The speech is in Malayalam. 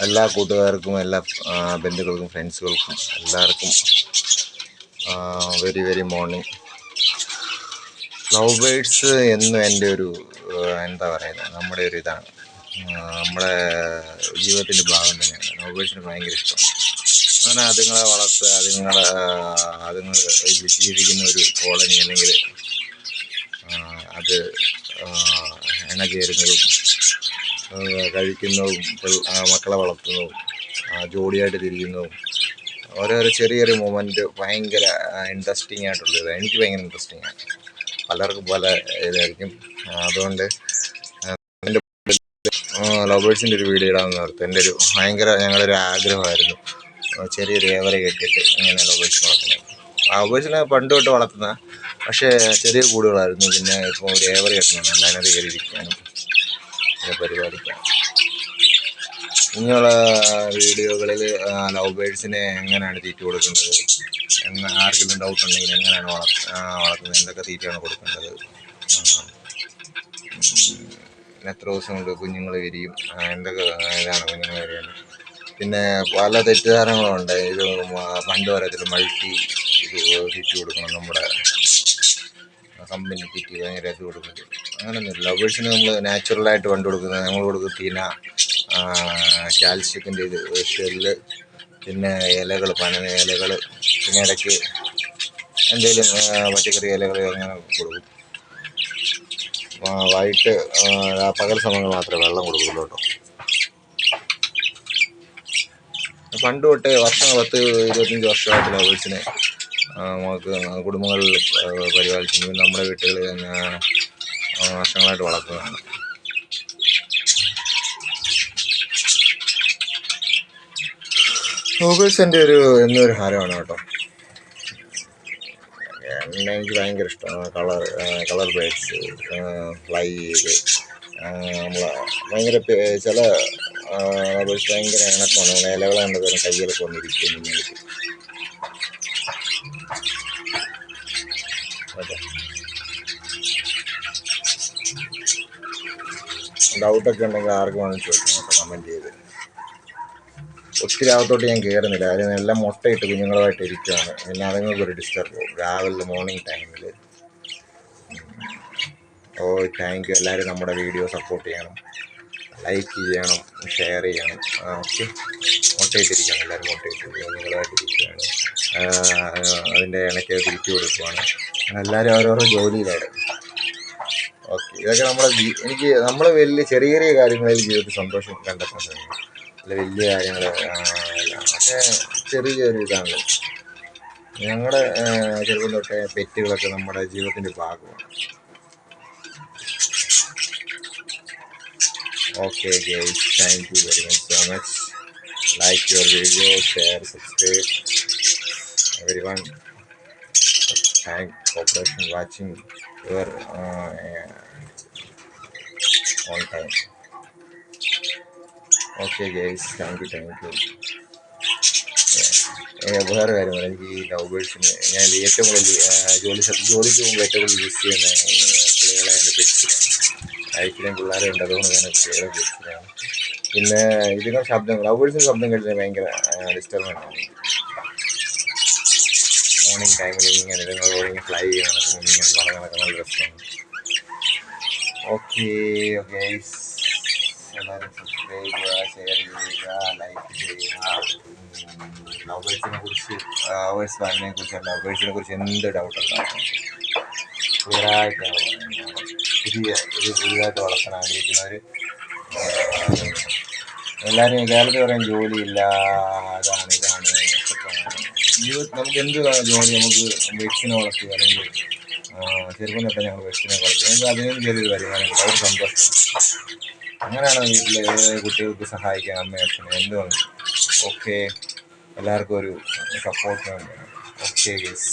എല്ലാ കൂട്ടുകാർക്കും എല്ലാ ബന്ധുക്കൾക്കും ഫ്രണ്ട്സുകൾക്കും എല്ലാവർക്കും very very morning. Love birds എന്നും എൻ്റെ ഒരു എന്താ പറയുന്നത്, നമ്മുടെ ഒരു ഇതാണ്, നമ്മുടെ ജീവിതത്തിൻ്റെ ഭാഗം തന്നെയാണ്. ലവ് ബേഡ്സിന് ഭയങ്കര ഇഷ്ടമാണ്. അങ്ങനെ അതുങ്ങളെ വളർത്തുക, അതുങ്ങൾ ജീവിക്കുന്ന ഒരു കോളനി, അല്ലെങ്കിൽ അത് എണ്ണ ചേരുന്നതും കഴിക്കുന്നതും മക്കളെ വളർത്തുന്നതും ജോഡിയായിട്ട് തിരിക്കുന്നതും ഓരോരോ ചെറിയൊരു മൊമെൻറ്റ് ഭയങ്കര ഇൻട്രസ്റ്റിംഗ് ആയിട്ടുള്ളത്. എനിക്ക് ഭയങ്കര ഇൻട്രസ്റ്റിംഗ് ആണ്. പലർക്കും പല ഇതായിരിക്കും. അതുകൊണ്ട് എൻ്റെ ലവ് ബേഡ്സിൻ്റെ ഒരു വീഡിയോ ഇടാമെന്ന് ഓർത്ത് എൻ്റെ ഒരു ഞങ്ങളുടെ ഒരു ആഗ്രഹമായിരുന്നു. ചെറിയൊരു ഏവറെ കെട്ടിയിട്ട് ഇങ്ങനെ ലവ് ബേഡ്സ് വളർത്തുന്നത്. ലവ് ബേഡ്സിനെ പണ്ട് തൊട്ട് വളർത്തുന്ന, പക്ഷേ ചെറിയ കൂടുകളായിരുന്നു. പിന്നെ ഇപ്പോൾ ഒരു ഏവറെ കെട്ടണം, അതിനകത്ത് കയറിയിരിക്കാനും പരിപാടിക്കാം. ഇങ്ങനെയുള്ള വീഡിയോകളിൽ ലവ് ബേഡ്സിനെ എങ്ങനെയാണ് തീറ്റ കൊടുക്കേണ്ടത്, ആർക്കെങ്കിലും ഡൗട്ട് ഉണ്ടെങ്കിൽ എങ്ങനെയാണ് വളർത്തുന്നത്, എന്തൊക്കെ തീറ്റയാണ് കൊടുക്കേണ്ടത്, എത്ര ദിവസം കൊണ്ട് കുഞ്ഞുങ്ങൾ വിരിയും, എന്തൊക്കെ ഇതാണ് കുഞ്ഞുങ്ങൾ വിരിയുന്നത്. പിന്നെ പല തെറ്റിദ്ധാരണകളുണ്ട്. ഇത് പണ്ട് പറയത്തില്ല തീറ്റ കൊടുക്കണം, നമ്മുടെ കമ്പനി തീറ്റ ഭയങ്കര ഇത് കൊടുക്കുന്നത്. അങ്ങനെയൊന്നുമില്ല. ലവ് ബേഡ്സിന് നമ്മൾ നാച്ചുറലായിട്ട് പണ്ട് കൊടുക്കുന്നത്, നമ്മൾ കൊടുക്കുന്ന തീന കാൽസ്യത്തിൻ്റെ ഇത് ഷെല്ല്, പിന്നെ ഇലകൾ, പന ഇലകൾ, പിന്നെ ഇടയ്ക്ക് എന്തെങ്കിലും പച്ചക്കറി ഇലകൾ അങ്ങനെ കൊടുക്കും. വൈകിട്ട് പകൽ സമയങ്ങൾ മാത്രമേ വെള്ളം കൊടുക്കുള്ളൂ കേട്ടോ. പണ്ട് തൊട്ടേ 10-25 വർഷമായിട്ട് ലവ് ബേഡ്സിനെ നമുക്ക് കുടുംബങ്ങളിൽ പരിപാലിച്ചു. നമ്മുടെ വീട്ടുകളിൽ തന്നെ വർഷങ്ങളായിട്ട് വളർത്തുന്നതാണ്. ലവ് ബേഡ്സ് എൻ്റെ എന്നൊരു ഹാരമാണ് കേട്ടോ. എനിക്ക് ഭയങ്കര ഇഷ്ടമാണ്. കളർ ബേഡ്സ് ഫ്ലൈ ചെയ്ത് ഭയങ്കര ചില ബേഡ്സ് ഭയങ്കര ഇണക്കമാണ്. ഇലകൾ കണ്ടതും കയ്യിലൊക്കെ വന്നിരിക്കും. ഓക്കെ, ഡൗട്ടൊക്കെ ഉണ്ടെങ്കിൽ ആർക്ക് വേണമെങ്കിൽ ചോദിക്കാം കേട്ടോ, കമൻറ്റ് ചെയ്ത്. ഒത്തിരി അകത്തോട്ട് ഞാൻ കയറുന്നില്ല, കാര്യം എല്ലാം മുട്ടയിട്ട് കുഞ്ഞുങ്ങളുമായിട്ട് ഇരിക്കുകയാണ്. പിന്നെ അതുങ്ങൾക്ക് ഒരു ഡിസ്റ്റർബ് പോകും രാവിലെ മോർണിംഗ് ടൈമിൽ. Thank you. എല്ലാവരും നമ്മുടെ വീഡിയോ സപ്പോർട്ട് ചെയ്യണം, ലൈക്ക് ചെയ്യണം, ഷെയർ ചെയ്യണം. ഓക്കെ, മുട്ടയിട്ടിരിക്കുകയാണ്, എല്ലാവരും മുട്ടയിട്ട് കുഞ്ഞുങ്ങളുമായിട്ടിരിക്കുകയാണ്. അതിൻ്റെ ഇണയ്ക്ക് തിരിച്ചു കൊടുക്കുകയാണ്. എല്ലാവരും ഓരോരോ ജോലിയിലാണ്. ഓക്കെ, ഇതൊക്കെ നമ്മൾ വലിയ ചെറിയ കാര്യങ്ങളിൽ ജീവിതത്തിൽ സന്തോഷം കണ്ടെത്താൻ സാധിക്കും. അല്ല വലിയ കാര്യങ്ങൾ, പക്ഷേ ചെറിയൊരു ഇതാണ്. ഞങ്ങളുടെ ചെറുപ്പം തൊട്ടേ പെറ്റുകളൊക്കെ നമ്മുടെ ജീവിതത്തിൻ്റെ ഭാഗമാണ്. Okay guys, thank you very much so much. Like your video, share, subscribe everyone. Thank cooperation watching your on time. Okay guys, thank you. വേറെ കാര്യം പറയാം, എനിക്ക് ഈ ലവ് ബേഡ്സിന് ഞാൻ ഏറ്റവും കൂടുതൽ ജോലിക്ക് പോകുമ്പോൾ ഏറ്റവും കൂടുതൽ യൂസ് ചെയ്യുന്ന കിളികളെ എൻ്റെ പെറ്റ്സിനാണ്. ലൈഫിലെയും പിള്ളേരുണ്ട്, അതുകൊണ്ട് ഞാൻ കിളികളെ പെറ്റ്സിനാണ്. പിന്നെ ഇതിൻ്റെ ശബ്ദം, ലവ് ബേഡ്സിൻ്റെ ശബ്ദം കേട്ടിട്ട് ഭയങ്കര ഡിസ്റ്റർബൻസാണ്. മോർണിംഗ് ടൈമിൽ ഇങ്ങനെ ഇതുങ്ങൾ ഫ്ലൈ ചെയ്ത് നടക്കും, ഇങ്ങനെ പറഞ്ഞ് നടക്കുന്ന നല്ല രസമാണ്. ഓക്കെ ഗൈസ്, എല്ലാവരും സബ്സ്ക്രൈബ് ചെയ്യുക, ഷെയർ ചെയ്യുക, ലൈക്ക് ചെയ്യുക. ലവ് ബേഡ്സിനെ കുറിച്ച്, ലവ് ബേഡ്സിനെ കുറിച്ച് എന്ത് ഡൗട്ട് ഉണ്ടാകും ക്ലിയറായിട്ടാണ് പുതിയതായിട്ട് വളർത്താൻ ആഗ്രഹിക്കുന്നവർ എല്ലാവരും കേരളത്തിൽ പറയാൻ ജോലിയില്ല, ഇതാണ് നമുക്ക് എന്ത് ജോലി, നമുക്ക് വെക്സിനെ വളർത്തുക, അല്ലെങ്കിൽ ചെറുപ്പം തൊട്ടേ ഞങ്ങൾ വെക്സിനെ വളർത്തുക, നമുക്ക് അതിനും ചെറിയൊരു വരുമാനം, വളരെ സന്തോഷം. അങ്ങനെയാണ് വീട്ടിലെ കുട്ടികൾക്ക് സഹായിക്കാൻ അമ്മയും അച്ഛനും എന്തുകൊണ്ട്. ഓക്കെ, എല്ലാവർക്കും ഒരു സപ്പോർട്ട് വേണം. Okay guys.